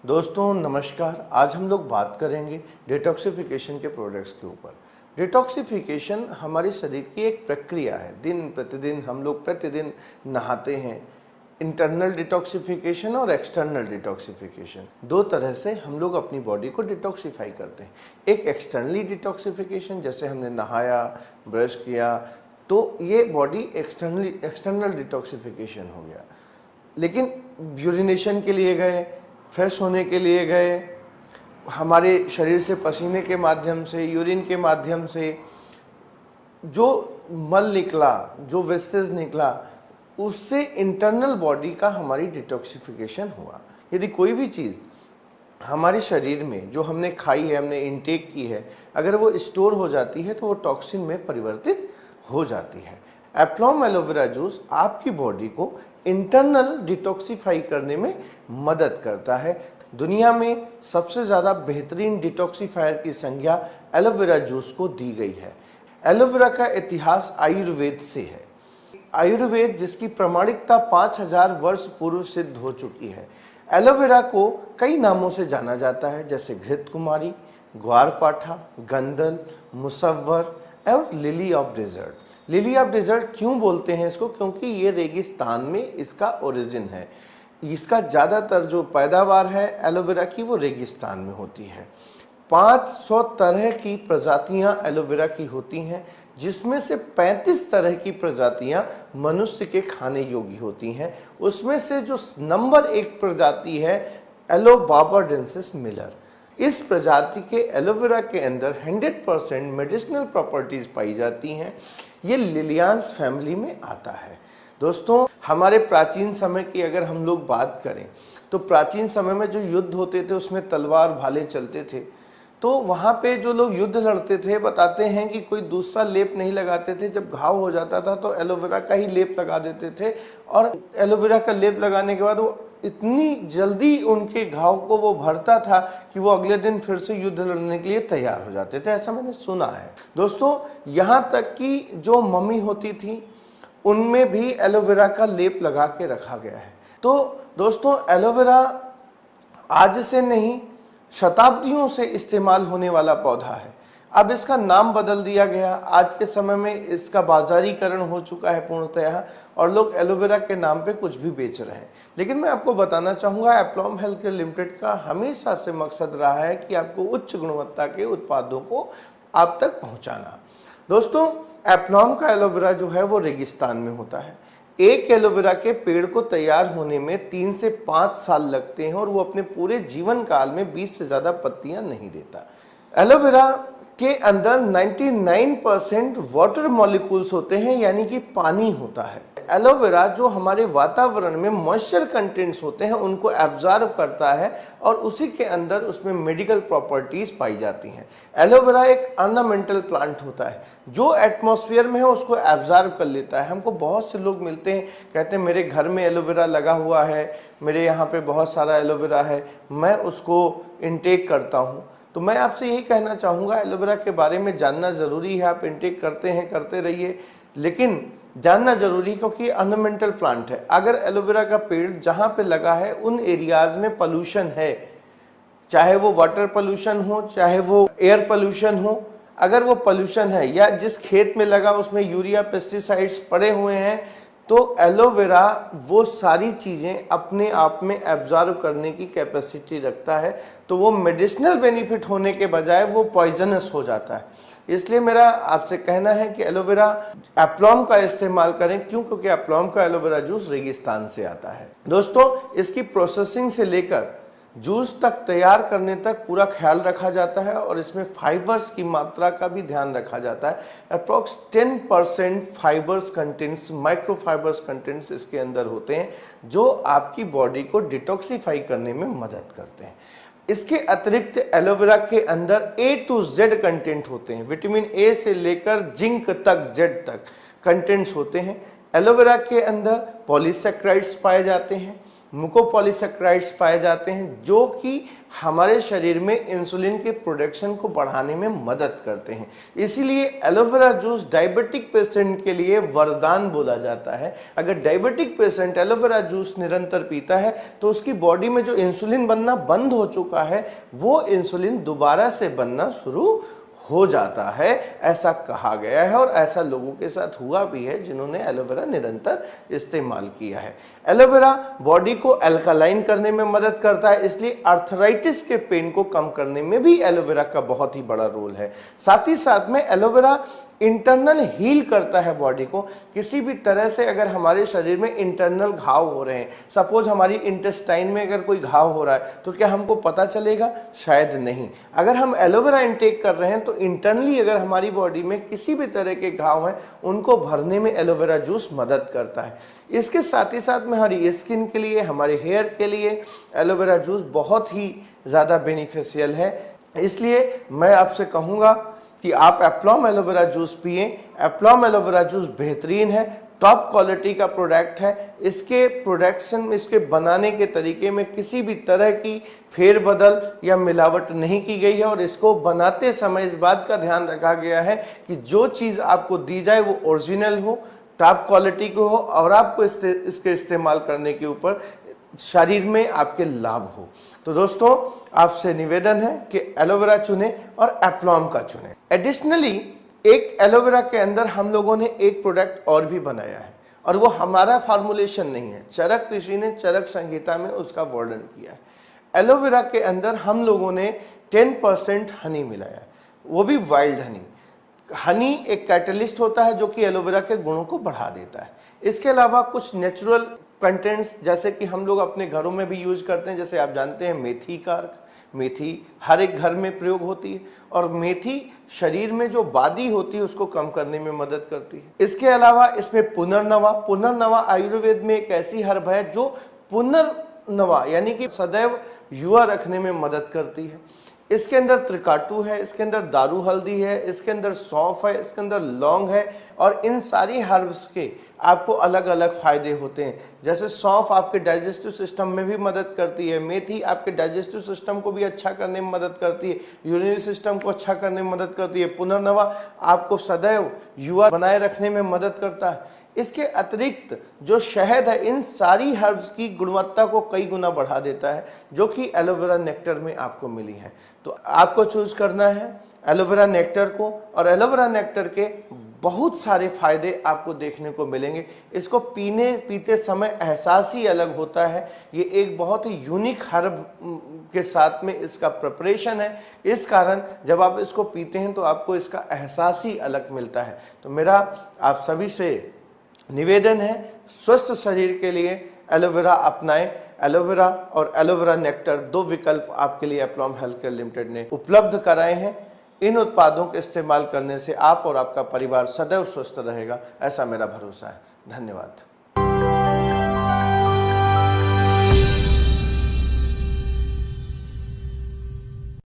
दोस्तों नमस्कार। आज हम लोग बात करेंगे डिटॉक्सिफिकेशन के प्रोडक्ट्स के ऊपर। डिटॉक्सिफिकेशन हमारे शरीर की एक प्रक्रिया है। दिन प्रतिदिन हम लोग प्रतिदिन नहाते हैं। इंटरनल डिटॉक्सिफिकेशन और एक्सटर्नल डिटॉक्सिफिकेशन, दो तरह से हम लोग अपनी बॉडी को डिटॉक्सिफाई करते हैं। एक एक्सटर्नली डिटॉक्सिफिकेशन, जैसे हमने नहाया, ब्रश किया, तो ये बॉडी एक्सटर्नल डिटॉक्सिफिकेशन हो गया। लेकिन यूरिनेशन के लिए गए, फ्रेश होने के लिए गए, हमारे शरीर से पसीने के माध्यम से, यूरिन के माध्यम से जो मल निकला, जो वेस्टेज निकला, उससे इंटरनल बॉडी का हमारी डिटॉक्सिफिकेशन हुआ। यदि कोई भी चीज़ हमारे शरीर में जो हमने खाई है, हमने इनटेक की है, अगर वो स्टोर हो जाती है तो वो टॉक्सिन में परिवर्तित हो जाती है। एप्लॉम एलोवेरा जूस आपकी बॉडी को इंटरनल डिटॉक्सिफाई करने में मदद करता है। दुनिया में सबसे ज़्यादा बेहतरीन डिटॉक्सिफायर की संज्ञा एलोवेरा जूस को दी गई है। एलोवेरा का इतिहास आयुर्वेद से है। आयुर्वेद जिसकी प्रामाणिकता 5000 वर्ष पूर्व सिद्ध हो चुकी है। एलोवेरा को कई नामों से जाना जाता है, जैसे घृत कुमारी, ग्वारपाठा, गंदल, मुसव्वर और lily of desert. Lily of desert क्यों बोलते हैं इसको? क्योंकि ये रेगिस्तान में इसका ओरिजिन है। इसका ज़्यादातर जो पैदावार है एलोवेरा की, वो रेगिस्तान में होती है। 500 तरह की प्रजातियां एलोवेरा की होती हैं, जिसमें से 35 तरह की प्रजातियां मनुष्य के खाने योग्य होती हैं। उसमें से जो नंबर 1 प्रजाति है एलोबार्बाडेंसिस मिलर, इस प्रजाति के एलोवेरा के अंदर 100% मेडिसिनल प्रॉपर्टीज पाई जाती हैं। ये लिलियांस फैमिली में आता है। दोस्तों, हमारे प्राचीन समय की अगर हम लोग बात करें तो प्राचीन समय में जो युद्ध होते थे उसमें तलवार भाले चलते थे, तो वहाँ पे जो लोग युद्ध लड़ते थे बताते हैं कि कोई दूसरा लेप नहीं लगाते थे। जब घाव हो जाता था तो एलोवेरा का ही लेप लगा देते थे, और एलोवेरा का लेप लगाने के बाद वो इतनी जल्दी उनके घाव को वो भरता था कि वो अगले दिन फिर से युद्ध लड़ने के लिए तैयार हो जाते थे। ऐसा मैंने सुना है। दोस्तों, यहाँ तक कि जो मम्मी होती थी उनमें भी एलोवेरा का लेप लगा के रखा गया है। तो दोस्तों, एलोवेरा आज से नहीं, शताब्दियों से इस्तेमाल होने वाला पौधा है। अब इसका नाम बदल दिया गया। आज के समय में इसका बाजारीकरण हो चुका है पूर्णतः, और लोग एलोवेरा के नाम पे कुछ भी बेच रहे हैं। लेकिन मैं आपको बताना चाहूँगा, एप्लॉम हेल्थ केयर लिमिटेड का हमेशा से मकसद रहा है कि आपको उच्च गुणवत्ता के उत्पादों को आप तक पहुँचाना। दोस्तों, एप्लॉम का एलोवेरा जो है वो रेगिस्तान में होता है। एक एलोवेरा के पेड़ को तैयार होने में 3 से 5 साल लगते हैं, और वो अपने पूरे जीवन काल में 20 से ज़्यादा पत्तियां नहीं देता। एलोवेरा के अंदर 99% वाटर मॉलिक्यूल्स होते हैं, यानी कि पानी होता है। एलोवेरा जो हमारे वातावरण में मॉइस्चर कंटेंट्स होते हैं उनको एब्जॉर्ब करता है, और उसी के अंदर उसमें मेडिकल प्रॉपर्टीज पाई जाती हैं। एलोवेरा एक ऑर्नामेंटल प्लांट होता है, जो एटमॉस्फेयर में है उसको एब्जॉर्ब कर लेता है। हमको बहुत से लोग मिलते हैं, कहते हैं मेरे घर में एलोवेरा लगा हुआ है, मेरे यहाँ पे बहुत सारा एलोवेरा है, मैं उसको इनटेक करता हूँ। तो मैं आपसे यही कहना चाहूँगा, एलोवेरा के बारे में जानना ज़रूरी है। आप इनटेक करते हैं, करते रहिए, लेकिन जानना जरूरी, क्योंकि ऑर्नामेंटल प्लांट है। अगर एलोवेरा का पेड़ जहाँ पे लगा है उन एरियाज में पोल्यूशन है, चाहे वो वाटर पोल्यूशन हो, चाहे वो एयर पोल्यूशन हो, अगर वो पोल्यूशन है या जिस खेत में लगा उसमें यूरिया पेस्टिसाइड्स पड़े हुए हैं, तो एलोवेरा वो सारी चीज़ें अपने आप में एब्जॉर्ब करने की कैपेसिटी रखता है। तो वो मेडिसिनल बेनिफिट होने के बजाय वो पॉइजनस हो जाता है। इसलिए मेरा आपसे कहना है कि एलोवेरा एप्लॉम का इस्तेमाल करें। क्यों? क्योंकि एप्लॉम का एलोवेरा जूस रेगिस्तान से आता है। दोस्तों, इसकी प्रोसेसिंग से लेकर जूस तक तैयार करने तक पूरा ख्याल रखा जाता है, और इसमें फाइबर्स की मात्रा का भी ध्यान रखा जाता है। Approx 10% fibres contents, micro fibres contents इसके अंदर होते हैं, जो आपकी बॉडी को डिटॉक्सिफाई करने में मदद करते हैं। इसके अतिरिक्त एलोवेरा के अंदर A to Z कंटेंट होते हैं। विटामिन A से लेकर जिंक तक, Z तक कंटेंट्स होते हैं। एलोवेरा के अंदर पॉलीसैकेराइड्स पाए जाते हैं। मुकोपॉलीसेकेराइड्स पाए जाते हैं जो कि हमारे शरीर में इंसुलिन के प्रोडक्शन को बढ़ाने में मदद करते हैं। इसीलिए एलोवेरा जूस डायबिटिक पेशेंट के लिए वरदान बोला जाता है। अगर डायबिटिक पेशेंट एलोवेरा जूस निरंतर पीता है तो उसकी बॉडी में जो इंसुलिन बनना बंद हो चुका है वो इंसुलिन दोबारा से बनना शुरू हो जाता है, ऐसा कहा गया है और ऐसा लोगों के साथ हुआ भी है जिन्होंने एलोवेरा निरंतर इस्तेमाल किया है। एलोवेरा बॉडी को अल्कलाइन करने में मदद करता है, इसलिए आर्थराइटिस के पेन को कम करने में भी एलोवेरा का बहुत ही बड़ा रोल है। साथ ही साथ में एलोवेरा इंटरनल हील करता है बॉडी को। किसी भी तरह से अगर हमारे शरीर में इंटरनल घाव हो रहे हैं, सपोज हमारी इंटेस्टाइन में अगर कोई घाव हो रहा है तो क्या हमको पता चलेगा? शायद नहीं। अगर हम एलोवेरा इंटेक कर रहे हैं तो इंटरनली अगर हमारी बॉडी में किसी भी तरह के घाव हैं उनको भरने में एलोवेरा जूस मदद करता है। इसके साथ ही साथ में हमारी स्किन के लिए, हमारे हेयर के लिए एलोवेरा जूस बहुत ही ज़्यादा बेनिफिशियल है। इसलिए मैं आपसे कहूँगा कि आप एप्लॉम एलोवेरा जूस पिए। एप्लॉम एलोवेरा जूस बेहतरीन है, टॉप क्वालिटी का प्रोडक्ट है। इसके प्रोडक्शन, इसके बनाने के तरीके में किसी भी तरह की फेरबदल या मिलावट नहीं की गई है और इसको बनाते समय इस बात का ध्यान रखा गया है कि जो चीज़ आपको दी जाए वो ओरिजिनल हो, टॉप क्वालिटी की हो और आपको इसके इस्तेमाल करने के ऊपर शरीर में आपके लाभ हो। तो दोस्तों, आपसे निवेदन है कि एलोवेरा चुनें और एप्लॉम का चुनें। एडिशनली एक एलोवेरा के अंदर हम लोगों ने एक प्रोडक्ट और भी बनाया है और वो हमारा फार्मूलेशन नहीं है, चरक ऋषि ने चरक संहिता में उसका वर्णन किया है। एलोवेरा के अंदर हम लोगों ने 10% हनी मिलाया है, वो भी वाइल्ड हनी। हनी एक कैटलिस्ट होता है जो कि एलोवेरा के गुणों को बढ़ा देता है। इसके अलावा कुछ नेचुरल कंटेंट्स जैसे कि हम लोग अपने घरों में भी यूज करते हैं, जैसे आप जानते हैं मेथी का अर्क। मेथी हर एक घर में प्रयोग होती है और मेथी शरीर में जो बादी होती है उसको कम करने में मदद करती है। इसके अलावा इसमें पुनर्नवा आयुर्वेद में एक ऐसी हर्ब है जो पुनर्नवा यानी कि सदैव युवा रखने में मदद करती है। इसके अंदर त्रिकाटू है, इसके अंदर दारू हल्दी है, इसके अंदर सौंफ है, इसके अंदर लौंग है और इन सारी हर्ब्स के आपको अलग अलग फायदे होते हैं। जैसे सौंफ आपके डाइजेस्टिव सिस्टम में भी मदद करती है, मेथी आपके डाइजेस्टिव सिस्टम को भी अच्छा करने में मदद करती है, यूरिनरी सिस्टम को अच्छा करने में मदद करती है, पुनर्नवा आपको सदैव युवा बनाए रखने में मदद करता है। इसके अतिरिक्त जो शहद है इन सारी हर्ब्स की गुणवत्ता को कई गुना बढ़ा देता है जो कि एलोवेरा नेक्टर में आपको मिली है। तो आपको चूज करना है एलोवेरा नेक्टर को और एलोवेरा नेक्टर के बहुत सारे फायदे आपको देखने को मिलेंगे। इसको पीते समय एहसास ही अलग होता है। ये एक बहुत ही यूनिक हर्ब के साथ में इसका प्रिपरेशन है, इस कारण जब आप इसको पीते हैं तो आपको इसका एहसास ही अलग मिलता है। तो मेरा आप सभी से निवेदन है, स्वस्थ शरीर के लिए एलोवेरा अपनाएं। एलोवेरा और एलोवेरा नेक्टर 2 विकल्प आपके लिए एप्लॉम हेल्थ केयर लिमिटेड ने उपलब्ध कराए हैं। इन उत्पादों के इस्तेमाल करने से आप और आपका परिवार सदैव स्वस्थ रहेगा, ऐसा मेरा भरोसा है। धन्यवाद।